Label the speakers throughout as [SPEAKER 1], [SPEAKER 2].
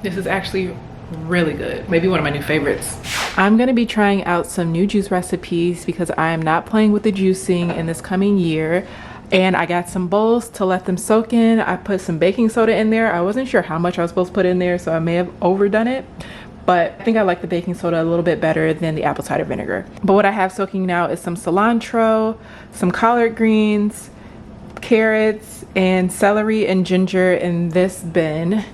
[SPEAKER 1] This is actually really good. Maybe one of my new favorites. I'm gonna be trying out some new juice recipes because I am not playing with the juicing in this coming year. And I got some bowls to let them soak in. I put some baking soda in there. I wasn't sure how much I was supposed to put in there, so I may have overdone it. But I think I like the baking soda a little bit better than the apple cider vinegar. But what I have soaking now is some cilantro, some collard greens, carrots, and celery and ginger in this bin.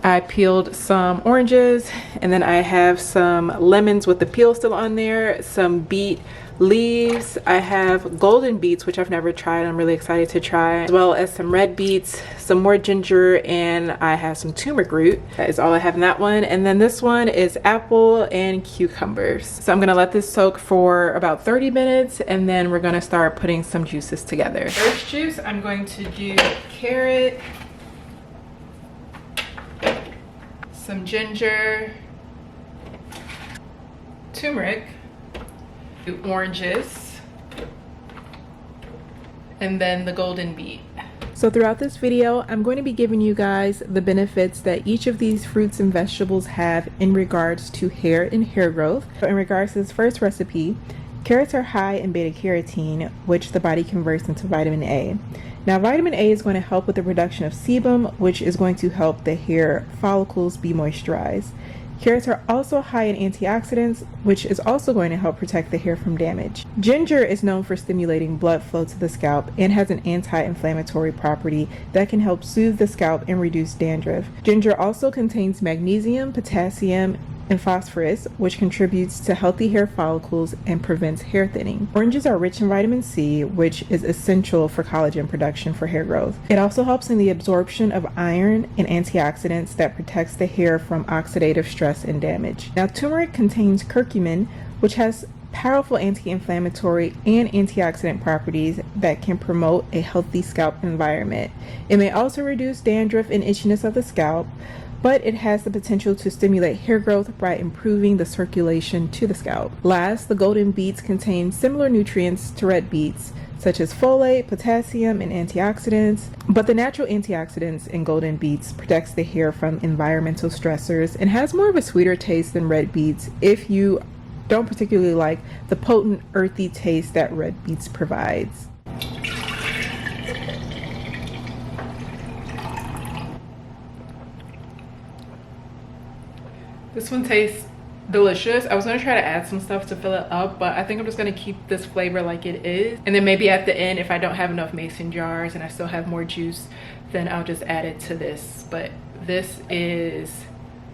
[SPEAKER 1] I peeled some oranges, and then I have some lemons with the peel still on there, some beet leaves. I have golden beets, which I've never tried. I'm really excited to try, as well as some red beets, some more ginger, and I have some turmeric root. That is all I have in that one. And then this one is apple and cucumbers. So I'm gonna let this soak for about 30 minutes, and then we're gonna start putting some juices together. First juice, I'm going to do carrot, some ginger, turmeric, oranges, and then the golden beet. So throughout this video, I'm going to be giving you guys the benefits that each of these fruits and vegetables have in regards to hair and hair growth. So in regards to this first recipe, carrots are high in beta carotene, which the body converts into vitamin A. Now, vitamin A is going to help with the production of sebum, which is going to help the hair follicles be moisturized. Carrots are also high in antioxidants, which is also going to help protect the hair from damage. Ginger is known for stimulating blood flow to the scalp and has an anti-inflammatory property that can help soothe the scalp and reduce dandruff. Ginger also contains magnesium, potassium, and phosphorus, which contributes to healthy hair follicles and prevents hair thinning. Oranges are rich in vitamin C, which is essential for collagen production for hair growth. It also helps in the absorption of iron and antioxidants that protects the hair from oxidative stress and damage. Now, turmeric contains curcumin, which has powerful anti-inflammatory and antioxidant properties that can promote a healthy scalp environment. It may also reduce dandruff and itchiness of the scalp, but it has the potential to stimulate hair growth by improving the circulation to the scalp. Last, the golden beets contain similar nutrients to red beets, such as folate, potassium, and antioxidants, but the natural antioxidants in golden beets protects the hair from environmental stressors and has more of a sweeter taste than red beets if you don't particularly like the potent, earthy taste that red beets provides. This one tastes delicious. I was gonna try to add some stuff to fill it up, but I think I'm just gonna keep this flavor like it is. And then maybe at the end, if I don't have enough mason jars and I still have more juice, then I'll just add it to this. But this is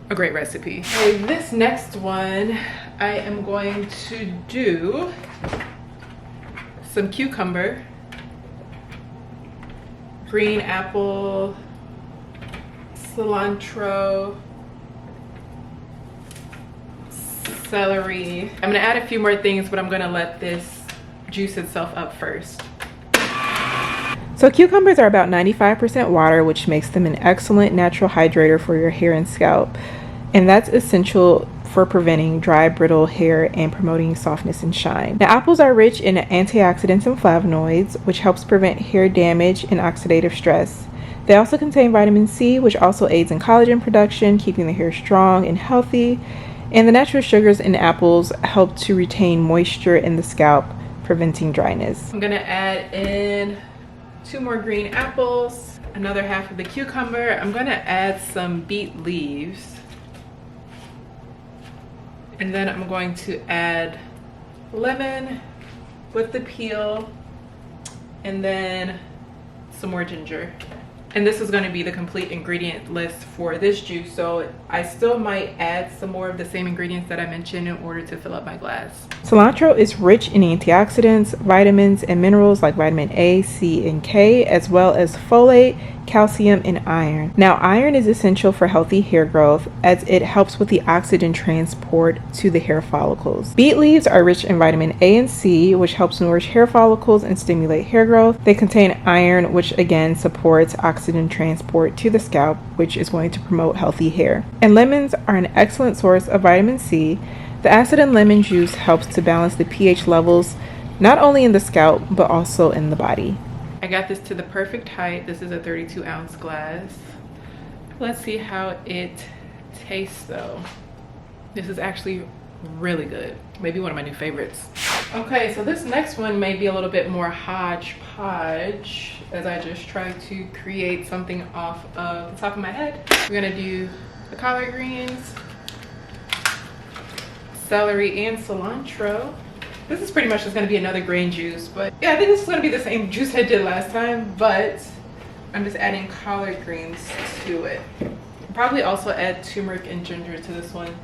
[SPEAKER 1] a great recipe. Okay, this next one, I am going to do some cucumber, green apple, cilantro, celery. I'm gonna add a few more things, but I'm gonna let this juice itself up first. So cucumbers are about 95% water, which makes them an excellent natural hydrator for your hair and scalp. And that's essential for preventing dry, brittle hair and promoting softness and shine. Now, apples are rich in antioxidants and flavonoids, which helps prevent hair damage and oxidative stress. They also contain vitamin C, which also aids in collagen production, keeping the hair strong and healthy. And the natural sugars in apples help to retain moisture in the scalp, preventing dryness. I'm gonna add in 2 more green apples, another half of the cucumber. I'm gonna add some beet leaves. And then I'm going to add lemon with the peel, and then some more ginger. And this is going to be the complete ingredient list for this juice, so I still might add some more of the same ingredients that I mentioned in order to fill up my glass. Cilantro is rich in antioxidants, vitamins, and minerals like vitamin A, C, and K, as well as folate, calcium, and iron. Now, iron is essential for healthy hair growth as it helps with the oxygen transport to the hair follicles. Beet leaves are rich in vitamin A and C, which helps nourish hair follicles and stimulate hair growth. They contain iron, which again supports oxygen transport to the scalp, which is going to promote healthy hair. And lemons are an excellent source of vitamin C. The acid in lemon juice helps to balance the pH levels, not only in the scalp, but also in the body. I got this to the perfect height. This is a 32-ounce glass. Let's see how it taste though, this is actually really good. Maybe one of my new favorites. Okay, so this next one may be a little bit more hodgepodge as I just try to create something off of the top of my head. We're gonna do the collard greens, celery, and cilantro. This is pretty much just gonna be another green juice, but yeah, I think this is gonna be the same juice I did last time, but I'm just adding collard greens to it. Probably also add turmeric and ginger to this one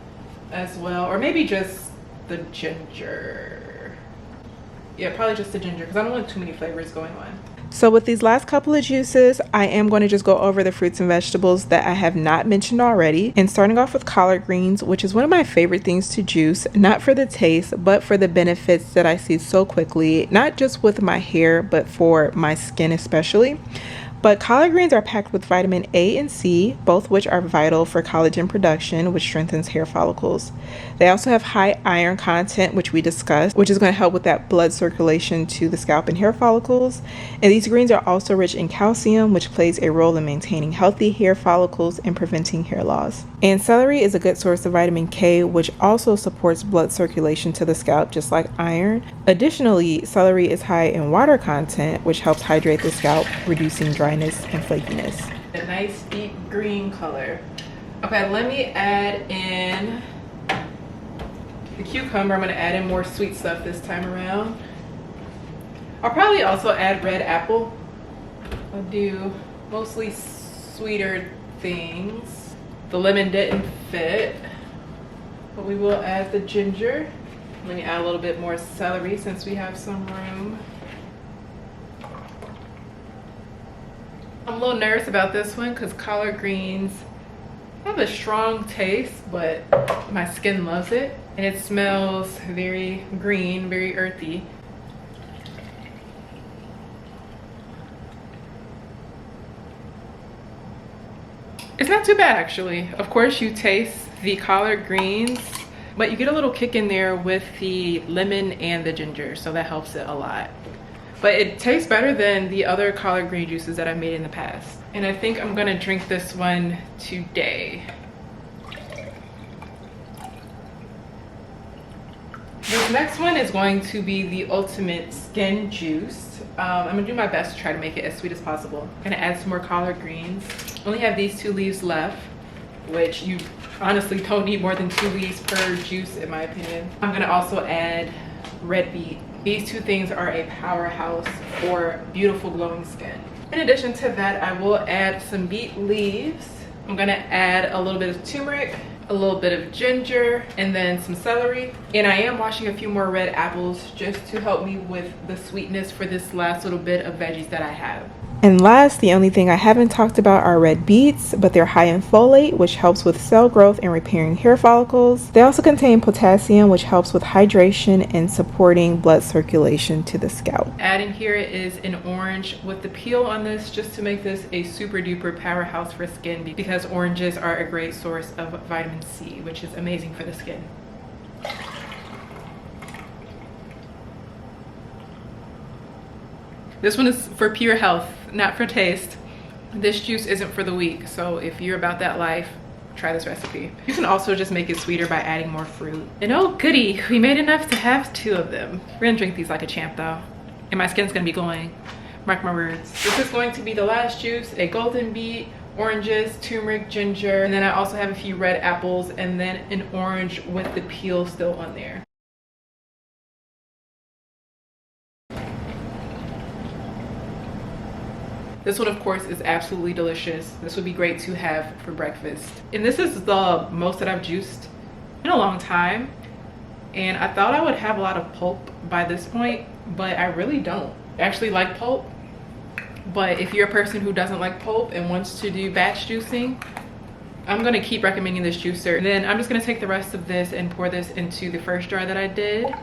[SPEAKER 1] as well, or maybe just the ginger. Yeah, probably just the ginger because I don't want too many flavors going on. So with these last couple of juices, I am going to just go over the fruits and vegetables that I have not mentioned already. And starting off with collard greens, which is one of my favorite things to juice, not for the taste, but for the benefits that I see so quickly, not just with my hair, but for my skin especially. But collard greens are packed with vitamin A and C, both which are vital for collagen production, which strengthens hair follicles. They also have high iron content, which we discussed, which is going to help with that blood circulation to the scalp and hair follicles. And these greens are also rich in calcium, which plays a role in maintaining healthy hair follicles and preventing hair loss. And celery is a good source of vitamin K, which also supports blood circulation to the scalp, just like iron. Additionally, celery is high in water content, which helps hydrate the scalp, reducing dryness and flakiness. A nice deep green color. Okay, let me add in the cucumber. I'm going to add in more sweet stuff this time around. I'll probably also add red apple. I'll do mostly sweeter things. The lemon didn't fit, but we will add the ginger. Let me add a little bit more celery since we have some room. I'm a little nervous about this one because collard greens have a strong taste, but my skin loves it. And it smells very green, very earthy. It's not too bad actually. Of course you taste the collard greens, but you get a little kick in there with the lemon and the ginger, so that helps it a lot. But it tastes better than the other collard green juices that I've made in the past. And I think I'm gonna drink this one today. This next one is going to be the ultimate skin juice. I'm gonna do my best to try to make it as sweet as possible. I'm gonna add some more collard greens. Only have these 2 leaves left, which you honestly don't need more than 2 leaves per juice in my opinion. I'm gonna also add red beet. These 2 things are a powerhouse for beautiful glowing skin. In addition to that, I will add some beet leaves. I'm gonna add a little bit of turmeric, a little bit of ginger, and then some celery. And I am washing a few more red apples just to help me with the sweetness for this last little bit of veggies that I have. And last, the only thing I haven't talked about are red beets, but they're high in folate, which helps with cell growth and repairing hair follicles. They also contain potassium, which helps with hydration and supporting blood circulation to the scalp. Adding here is an orange with the peel on this, just to make this a super duper powerhouse for skin, because oranges are a great source of vitamin C, which is amazing for the skin. This one is for pure health, not for taste. This juice isn't for the weak, so if you're about that life, try this recipe. You can also just make it sweeter by adding more fruit. And oh goody, we made enough to have 2 of them. We're gonna drink these like a champ though, and my skin's gonna be glowing. Mark my words. This is going to be the last juice: a golden beet, oranges, turmeric, ginger, and then I also have a few red apples, and then an orange with the peel still on there. This one, of course, is absolutely delicious. This would be great to have for breakfast. And this is the most that I've juiced in a long time. And I thought I would have a lot of pulp by this point, but I really don't. I actually like pulp. But if you're a person who doesn't like pulp and wants to do batch juicing, I'm gonna keep recommending this juicer. And then I'm just gonna take the rest of this and pour this into the first jar that I did.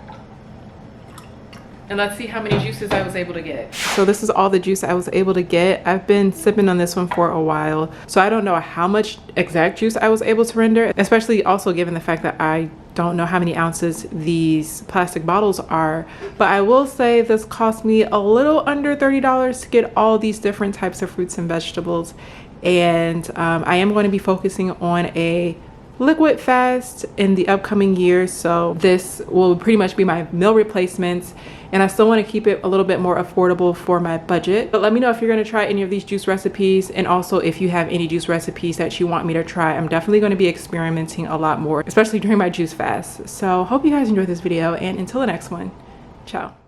[SPEAKER 1] And let's see how many juices I was able to get. So this is all the juice I was able to get. I've been sipping on this one for a while, so I don't know how much exact juice I was able to render, especially also given the fact that I don't know how many ounces these plastic bottles are. But I will say this cost me a little under $30 to get all these different types of fruits and vegetables. And I am going to be focusing on a liquid fast in the upcoming years, so this will pretty much be my meal replacements, and I still want to keep it a little bit more affordable for my budget. But let me know if you're going to try any of these juice recipes, and also if you have any juice recipes that you want me to try. I'm definitely going to be experimenting a lot more, especially during my juice fast. So hope you guys enjoyed this video, and until the next one, ciao.